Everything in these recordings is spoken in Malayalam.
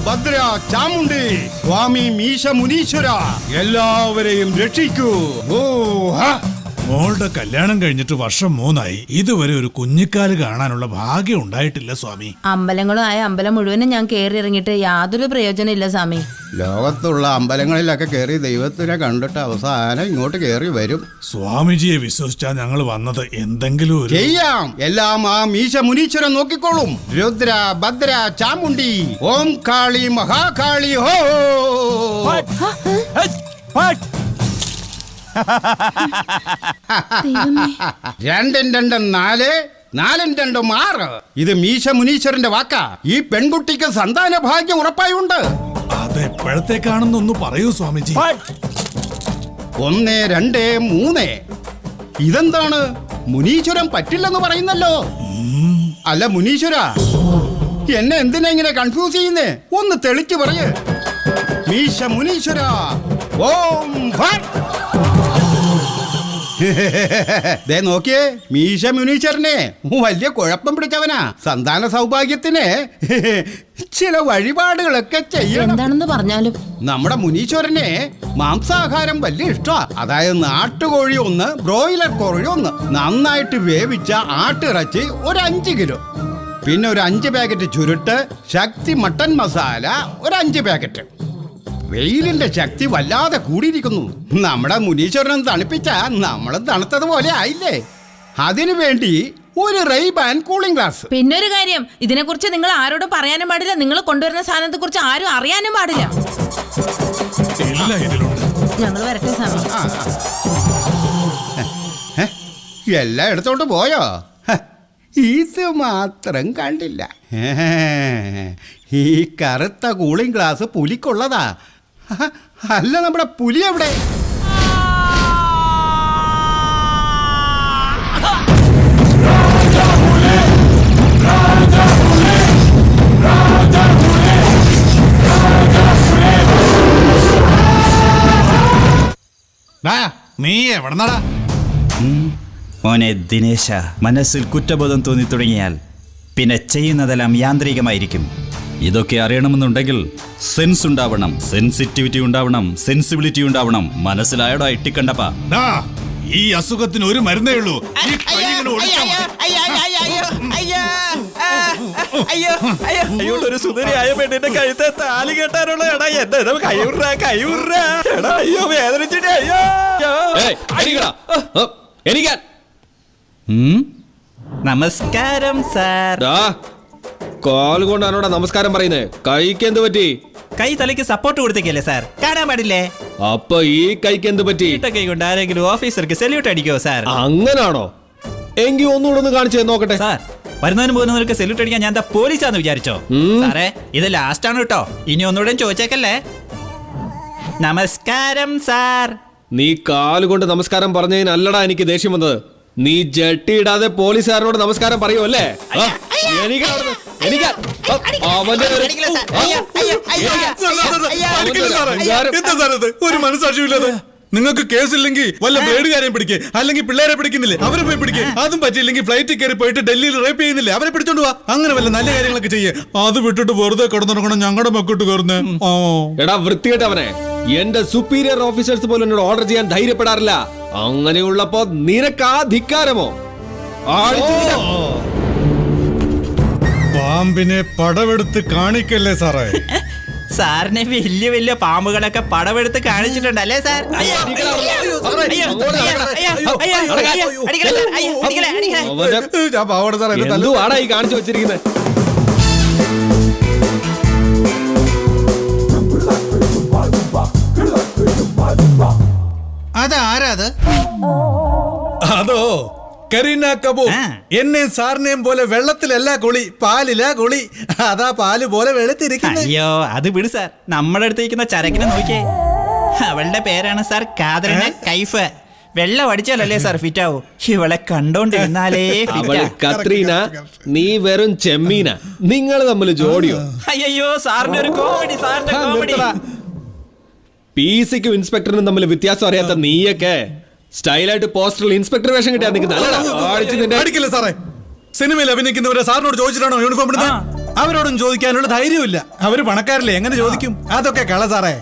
ഭദ്ര ചാമുണ്ടി സ്വാമി മീശ മുനീശ്വര എല്ലാവരെയും രക്ഷിക്കൂ. ഓ മോളുടെ കല്യാണം കഴിഞ്ഞിട്ട് വർഷം 3 ഇതുവരെ ഒരു കുഞ്ഞിക്കാല് കാണാനുള്ള ഭാഗ്യം ഉണ്ടായിട്ടില്ല സ്വാമി. അമ്പലങ്ങളും ആയ അമ്പലം മുഴുവനും ഞാൻ കയറി ഇറങ്ങിയിട്ട് യാതൊരു പ്രയോജനം ഇല്ല സ്വാമി. ലോകത്തുള്ള അമ്പലങ്ങളിലൊക്കെ കയറി ദൈവത്തിനെ കണ്ടിട്ട് അവസാനം ഇങ്ങോട്ട് കയറി വരും. സ്വാമിജിയെ വിശ്വസിച്ചാ ഞങ്ങൾ വന്നത്. എന്തെങ്കിലും ഒരു ചെയ്യാം. എല്ലാം ആ മീശ മുനീശ്വരൻ നോക്കിക്കോളും. രുദ്ര ഭദ്ര ചാമുണ്ടി ഓം കാളി മഹാകാളി ഹോ. രണ്ടും രണ്ടും 4, 4ഉം 2ഉം 6. ഇത് മീശ മുനീശ്വരന്റെ വാക്കാ. ഈ പെൺകുട്ടിക്ക് സന്താന ഭാഗ്യം ഉറപ്പായുണ്ട്. അതെപ്പോഴത്തേക്കാണെന്നൊന്ന് പറയൂ സ്വാമിജി. 1, 2, 3. ഇതെന്താണ്? മുനീശ്വരൻ പറ്റില്ലെന്ന് പറയുന്നല്ലോ. അല്ല മുനീശ്വര, എന്നെ എന്തിനാ ഇങ്ങനെ കൺഫ്യൂസ് ചെയ്യുന്നേ? ഒന്ന് തെളിച്ചു പറയ്. മീശ മുനീശ്വര ഓം ഭട്ട്. ദേ നോക്കിയേ, മീശ മുനീശ്വരനെ വലിയ കുഴപ്പം പിടിച്ചവനാ. സന്താന സൗഭാഗ്യത്തിന് ചില വഴിപാടുകളൊക്കെ ചെയ്യണം. എന്താണെന്ന് പറഞ്ഞാലും നമ്മുടെ മുനീശ്വരനെ മാംസാഹാരം വലിയ ഇഷ്ടമാ. അതായത് നാട്ടുകോഴി 1, ബ്രോയിലർ കോഴി 1, നന്നായിട്ട് വേവിച്ച ആട്ടിറച്ചി ഒരു 5 കിലോ, പിന്നെ ഒരു 5 പാക്കറ്റ് ചുരുട്ട്, ശക്തി മട്ടൻ മസാല ഒരു 5 പാക്കറ്റ്. വെയിലിന്റെ ശക്തി വല്ലാതെ കൂടിയിരിക്കുന്നു. നമ്മുടെ മുനീശ്വരൻ തണുപ്പിച്ച നമ്മളും തണുത്തതുപോലെ ആയില്ലേ. അതിനു വേണ്ടി ഒരു റെയ്ബാൻ കൂളിംഗ് ഗ്ലാസ്. പിന്നൊരു കാര്യം, ഇതിനെക്കുറിച്ച് നിങ്ങൾ ആരോടും പറയാനും പാടില്ല. നിങ്ങൾ കൊണ്ടുവരുന്ന സാധനത്തെ കുറിച്ച് ആരും അറിയാനും പാടില്ല. ഞങ്ങൾ വരട്ടെ സ്വാമി. എല്ലാം എടുത്തോണ്ട് പോയോ? ഇത് മാത്രം കണ്ടില്ല. ഈ കറുത്ത കൂളിംഗ് ഗ്ലാസ് പുലിക്കുള്ളതാ. അല്ല, നമ്മുടെ പുലി എവിടെ? നീ എവിടെന്നാടാ? മോനെ ദിനേശ, മനസ്സിൽ കുറ്റബോധം തോന്നി തുടങ്ങിയാൽ പിന്നെ ചെയ്യുന്നതെല്ലാം യാന്ത്രികമായിരിക്കും. ഇതൊക്കെ അറിയണമെന്നുണ്ടെങ്കിൽ സെൻസ് ഉണ്ടാവണം, സെൻസിറ്റിവിറ്റി ഉണ്ടാവണം, സെൻസിബിലിറ്റി ഉണ്ടാവണം. മനസ്സിലായടോ ഇട്ടിക്കണ്ടപ്പാ? ഈ അസുഖത്തിന് ഒരു മരുന്നേ ഉള്ളൂ. ഒരു സുന്ദരിയായ പെണ്ണിന്റെ കഴുത്തെ താലി കെട്ടാനുള്ള എടാ എന്താ എടാ അയ്യോ വേദനിച്ചിട്ടേ അയ്യോ. നമസ്കാരം സാർ. കാൽ കൊണ്ടാണോടാ നമസ്കാരം പറയുന്നേ? കൈക്ക് എന്ത് പറ്റി? കൈ തലയ്ക്ക് സപ്പോർട്ട് കൊടുത്തേക്കല്ലേ സാർ? കാണാൻ പാടില്ലേ? അപ്പൊ ഈ കൈക്ക് എന്ത് പറ്റി? കൈ കൊണ്ട് ആരെങ്കിലും ഓഫീസർക്ക് സെല്യൂട്ട് അടിക്കോ സാർ? അങ്ങനാണോ? എങ്കിൽ ഒന്നുകൂടെ ഒന്ന് കാണിച്ചേ നോക്കട്ടെ. സാർ, വരുന്നതിന് പോകുന്നവർക്ക് സെല്യൂട്ട് അടിക്കാൻ ഞാൻ പോലീസാന്ന് വിചാരിച്ചോ? സാറേ, ഇത് ലാസ്റ്റ് ആണ് കേട്ടോ. ഇനി ഒന്നുകൂടെ ചോദിച്ചേക്കല്ലേ. നമസ്കാരം സാർ. നീ കാലുകൊണ്ട് നമസ്കാരം പറഞ്ഞതിനല്ലടാ എനിക്ക് ദേഷ്യം വന്നത്. നീ ജട്ടിയിടാതെ പോലീസുകാരനോട് നമസ്കാരം പറയൂ അല്ലേ? ഒരു മനസ്സാക്ഷിയില്ലാതെ നിങ്ങൾക്ക് കേസില്ലെങ്കിൽ വല്ല ബ്ലേഡുകാരെയും പിടിക്കേ, അല്ലെങ്കിൽ പിള്ളേരെ പിടിക്കുന്നില്ലേ അവരെ പോയി പിടിക്കേ. അതും പറ്റിയില്ലെങ്കിൽ ഫ്ലൈറ്റിൽ കയറി പോയിട്ട് ഡൽഹിയിൽ റേപ്പ് ചെയ്യുന്നില്ലേ അവരെ പിടിച്ചോണ്ട് പോവാ. അങ്ങനെ വല്ല നല്ല കാര്യങ്ങളൊക്കെ ചെയ്യേ. അത് വിട്ടിട്ട് വെറുതെ കിടന്നിറങ്ങണം ഞങ്ങളുടെ മക്കോട്ട് കയറുന്നേ. എടാ വൃത്തികെട്ടവനെ, എന്റെ സുപ്പീരിയർ ഓഫീസേഴ്സ് പോലും എന്നോട് ഓർഡർ ചെയ്യാൻ ധൈര്യപ്പെടാറില്ല. അങ്ങനെയുള്ളപ്പോ നിനക്ക് ആ ധിക്കാരമോ? പാമ്പിനെ പടവെടുത്ത് കാണിക്കല്ലേ സാറേ? സാറിനെ വലിയ വലിയ പാമ്പുകളൊക്കെ പടവെടുത്ത് കാണിച്ചിട്ടുണ്ടല്ലേ സാർ? എന്തുവാടാ ഈ കാണിച്ചു വെച്ചിരിക്കുന്നത്? അതാരാത്? അതോ കരീന കപൂർ. എന്നെ സാറിനെയും പോലെ വെള്ളത്തിലല്ല കുളി, പാലില കുളി. അതാ പാല് പോലെ വെളുത്തിരിക്കുന്നു. അയ്യോ അത് വിട് സാർ. നമ്മുടെ അടുത്തേക്കുന്ന ചരക്കിനെ നോക്കിയേ. അവളുടെ പേരാണ് സാർ കാതറിന കൈഫ്. വെള്ളം അടിച്ചാലല്ലേ സാർ ഫിറ്റ് ആവൂ. ഇവളെ കണ്ടോണ്ടിരുന്നാലേ കത്രീന, നീ വെറും ചെമ്മീന. നിങ്ങൾ തമ്മിൽ ജോഡിയോ? അയ്യോ സാറിന്റെ ഒരു കോമഡി, സാറിന്റെ കോമഡി. പിസിക്കും ഇൻസ്പെക്ടറിനും തമ്മിൽ വ്യത്യാസം അറിയാത്ത നീയൊക്കെ സ്റ്റൈലായിട്ട് പോസ്റ്ററിൽ ഇൻസ്പെക്ടർ വേഷം കിട്ടിയാ നിൽക്കുന്ന സാറേ. സിനിമയിൽ അഭിനയിക്കുന്നവരെ സാറിനോട് ചോദിച്ചിട്ടാണോ യൂണിഫോം ഇടുന്നത്? അവരോടും ചോദിക്കാനുള്ള ധൈര്യമില്ല. അവര് പണക്കാരല്ലേ, എങ്ങനെ ചോദിക്കും? അതൊക്കെ കള സാറേ.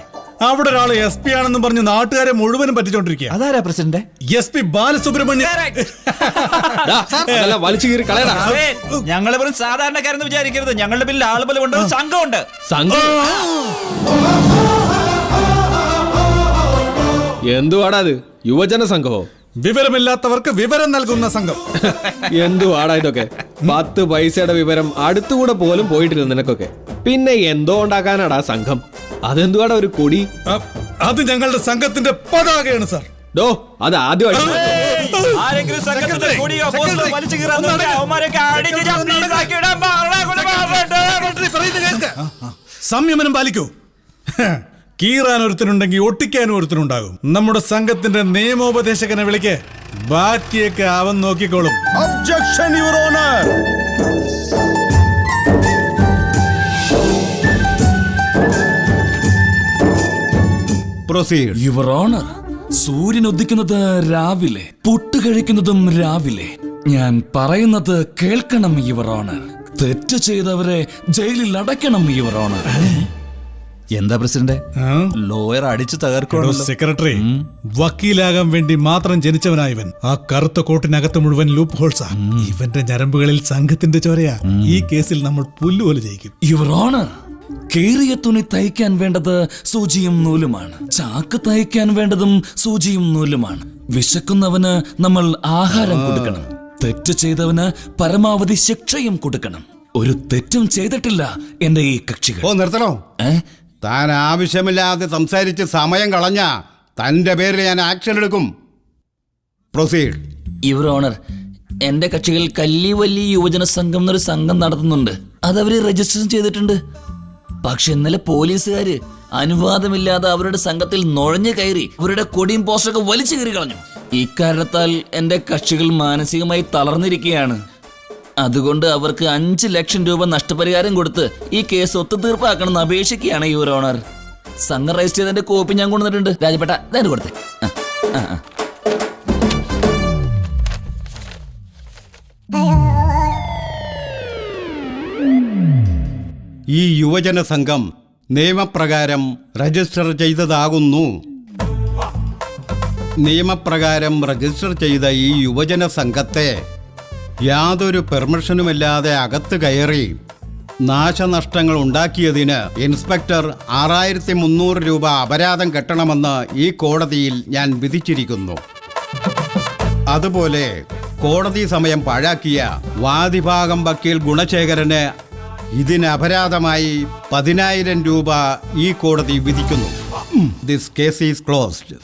അവിടെ ഒരാള് SP ആണെന്നും പറഞ്ഞ് നാട്ടുകാരെ മുഴുവനും പറ്റിച്ചോണ്ടിരിക്കുക. അതാരാ പ്രസിഡന്റ്? SP ബാലസുബ്രഹ്മണ്യം. ഡാ, അതെല്ലാം വലിച്ചു കീറി കളയടാ. ഞങ്ങൾ വെറും സാധാരണക്കാരെന്ന് വിചാരിക്കരുത്. ഞങ്ങളുടെ പിന്നിൽ ആളുപോലെ കൊണ്ട് ഒരു സംഘമുണ്ട്. സംഘം എന്തുവാടാ അത്? യുവജന സംഘമോ? വിവരമില്ലാത്തവർക്ക് വിവരം നൽകുന്ന സംഘം. എന്തുവാടാ ഇതൊക്കെ? 10 പൈസയുടെ വിവരം അടുത്തുകൂടെ പോലും പോയിട്ടില്ല നിനക്കൊക്കെ. പിന്നെ എന്തോ ഉണ്ടാക്കാനാടാ സംഘം? അതെന്തുവാടാ ഒരു കൊടി? അത് ഞങ്ങളുടെ സംഘത്തിന്റെ പതാകയാണ് സാർ. ഡോ, അത് ആദ്യം ആരെങ്കിലും സംഘത്തിന്റെ കൊടിയോ പോസ്റ്ററോ വലിച്ചു കീറാൻ നോക്കിയാ അവന്മാരെയൊക്കെ അടിച്ച് ഞാൻ പീസാക്കിയിടാൻ സംയമനം പാലിക്കൂ. കീറാൻ ഒരുത്തനുണ്ടെങ്കിൽ ഒട്ടിക്കാനും ഒരുത്തനുണ്ടാകും. നമ്മുടെ സംഘത്തിന്റെ നിയമോപദേശകനെ വിളിക്ക്. ബാക്കിയൊക്കെ അവൻ നോക്കിക്കോളും. Objection your honour. Proceed. Your honour, സൂര്യൻ ഉദിക്കുന്നത് രാവിലെ, പുട്ട് കഴിക്കുന്നതും രാവിലെ. ഞാൻ പറയുന്നത് കേൾക്കണം യുവർ ഓണർ. തെറ്റ് ചെയ്തവരെ ജയിലിൽ അടയ്ക്കണം യുവർ ഓണർ. എന്താ പ്രസിഡന്റ്? ലോയർ അടിച്ചു തകർക്കണോ? സെക്രട്ടറി, വക്കീലാകാൻ വേണ്ടി മാത്രം ജനിച്ചവനായവൻ. ആ കറുത്ത കോട്ടിനകത്ത് മുഴുവൻ ലൂപ്പ് ഹോൾസാ. ഇവന്റെ ഞരമ്പുകളിൽ സംഘത്തിന്റെ ചോരയാ. ഈ കേസിൽ നമ്മൾ പുല്ലുപോലെ ജയിക്കും. യുവർ ഓണർ, കേറിയ തുണി തയ്ക്കാൻ വേണ്ടത് സൂചിയും നൂലുമാണ്. ചാക്ക് തയ്ക്കാൻ വേണ്ടതും സൂചിയും നൂലുമാണ്. വിശക്കുന്നവന് നമ്മൾ ആഹാരം കൊടുക്കണം. തെറ്റ് ചെയ്തവന് പരമാവധി ശിക്ഷയും കൊടുക്കണം. ഒരു തെറ്റും ചെയ്തിട്ടില്ല എന്റെ ഈ കക്ഷികൾ. ഓ, നിർത്തണോ? താൻ ആവശ്യമില്ലാതെ സംസാരിച്ച് സമയം കളഞ്ഞ തന്റെ പേരിൽ ഞാൻ ആക്ഷൻ എടുക്കും. പ്രൊസീഡ്. യുവർ ഓണർ, എന്റെ കക്ഷികൾ കല്ലിവല്ലി യുവജന സംഘം എന്നൊരു സംഘം നടത്തുന്നുണ്ട്. അതവര് രജിസ്റ്റർ ചെയ്തിട്ടുണ്ട്. പക്ഷെ ഇന്നലെ പോലീസുകാര് അനുവാദമില്ലാതെ അവരുടെ സംഘത്തിൽ നുഴഞ്ഞു കയറി അവരുടെ കൊടിയും പോസ്റ്ററൊക്കെ വലിച്ചു കയറി കളഞ്ഞു. ഇക്കാരണത്താൽ എന്റെ കക്ഷികൾ മാനസികമായി തളർന്നിരിക്കുകയാണ്. അതുകൊണ്ട് അവർക്ക് 5 ലക്ഷം രൂപ നഷ്ടപരിഹാരം കൊടുത്ത് ഈ കേസ് ഒത്തുതീർപ്പാക്കണമെന്ന് അപേക്ഷിക്കുകയാണ് യുവർ ഓണർ. സംഘം രജിസ്റ്റർ ചെയ്തതിന്റെ കോപ്പി ഞാൻ കൊണ്ടുവന്നിട്ടുണ്ട്. രാജപേട്ട ഇതായിട്ട് കൊടുത്തേ. ഈ യുവജന സംഘം നിയമപ്രകാരം രജിസ്റ്റർ ചെയ്തതാകുന്നു. നിയമപ്രകാരം രജിസ്റ്റർ ചെയ്ത ഈ യുവജന സംഘത്തെ യാതൊരു പെർമിഷനുമില്ലാതെ അകത്ത് കയറി നാശനഷ്ടങ്ങൾ ഉണ്ടാക്കിയതിന് ഇൻസ്പെക്ടർ 6300 രൂപ അപരാധം കെട്ടണമെന്ന് ഈ കോടതിയിൽ ഞാൻ വിധിച്ചിരിക്കുന്നു. അതുപോലെ കോടതി സമയം പാഴാക്കിയ വാദിഭാഗം വക്കീൽ ഗുണശേഖരന് ഇതിന് അപരാധമായി 10000 രൂപ ഈ കോടതി വിധിക്കുന്നു. This case is closed.